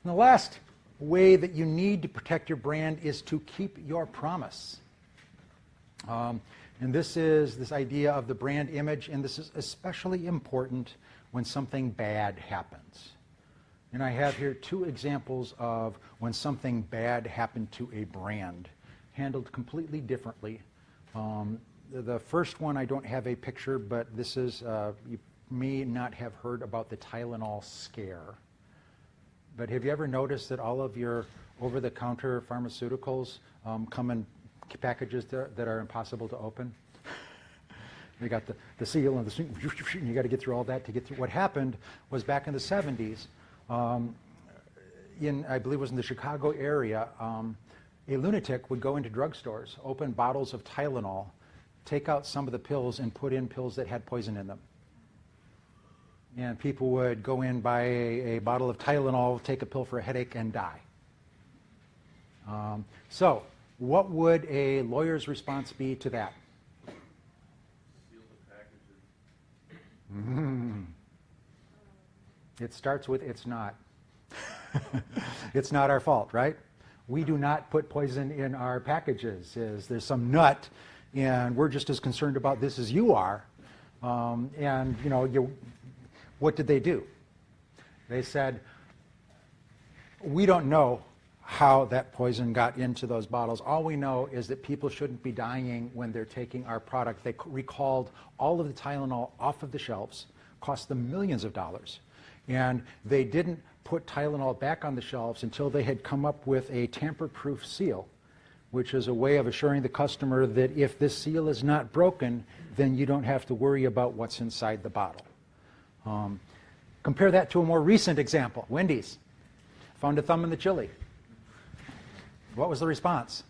And the last way that you need to protect your brand is to keep your promise. And this is this idea of the brand image, and this is especially important when something bad happens. And I have here two examples of when something bad happened to a brand, handled completely differently. The first one, I don't have a picture, but this is, you may not have heard about the Tylenol scare. But have you ever noticed that all of your over-the-counter pharmaceuticals come in packages that are impossible to open? They got the seal and and you got to get through all that to get through. What happened was back in the 70s, I believe it was in the Chicago area, a lunatic would go into drugstores, open bottles of Tylenol, take out some of the pills and put in pills that had poison in them. And people would go in, buy a bottle of Tylenol, take a pill for a headache, and die. So what would a lawyer's response be to that? Seal the packages. It starts with it's not. It's not our fault, right? We do not put poison in our packages. There's some nut, and we're just as concerned about this as you are. And you know, what did they do? They said, we don't know how that poison got into those bottles. All we know is that people shouldn't be dying when they're taking our product. They recalled all of the Tylenol off of the shelves, cost them millions of dollars. And they didn't put Tylenol back on the shelves until they had come up with a tamper-proof seal, which is a way of assuring the customer that if this seal is not broken, then you don't have to worry about what's inside the bottle. Compare that to a more recent example. Wendys found a thumb in the chili. What was the response?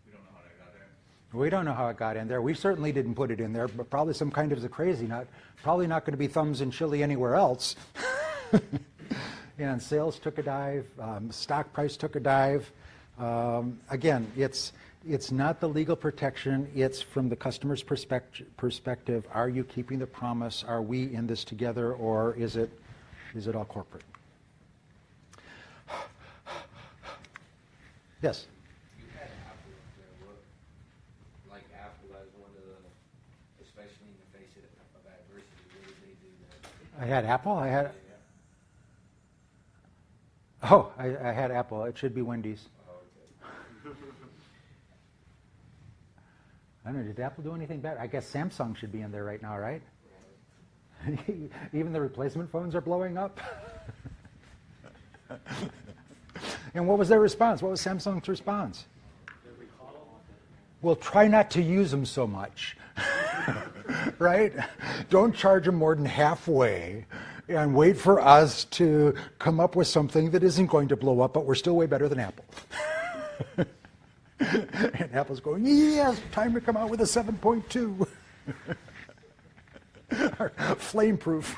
We don't know how that got there. We don't know how it got in there. We certainly didn't put it in there, but probably some kind of a crazy nut. Probably not going to be thumbs in chili anywhere else. And sales took a dive. Stock price took a dive. Again, it's not the legal protection. It's from the customer's perspective. Are you keeping the promise? Are we in this together, or is it all corporate? Yes? You had Apple up there. What, like Apple as one of the, especially in the face of adversity, what did they do that? I had Apple. I had. I had Apple. It should be Wendys. Oh, okay. I don't know. Did Apple do anything bad? I guess Samsung should be in there right now, right? Even the replacement phones are blowing up. And what was their response? What was Samsung's response? Well, try not to use them so much. Right? Don't charge them more than halfway and wait for us to come up with something that isn't going to blow up, but we're still way better than Apple. And Apple's going, yes, time to come out with a 7.2. Flame proof.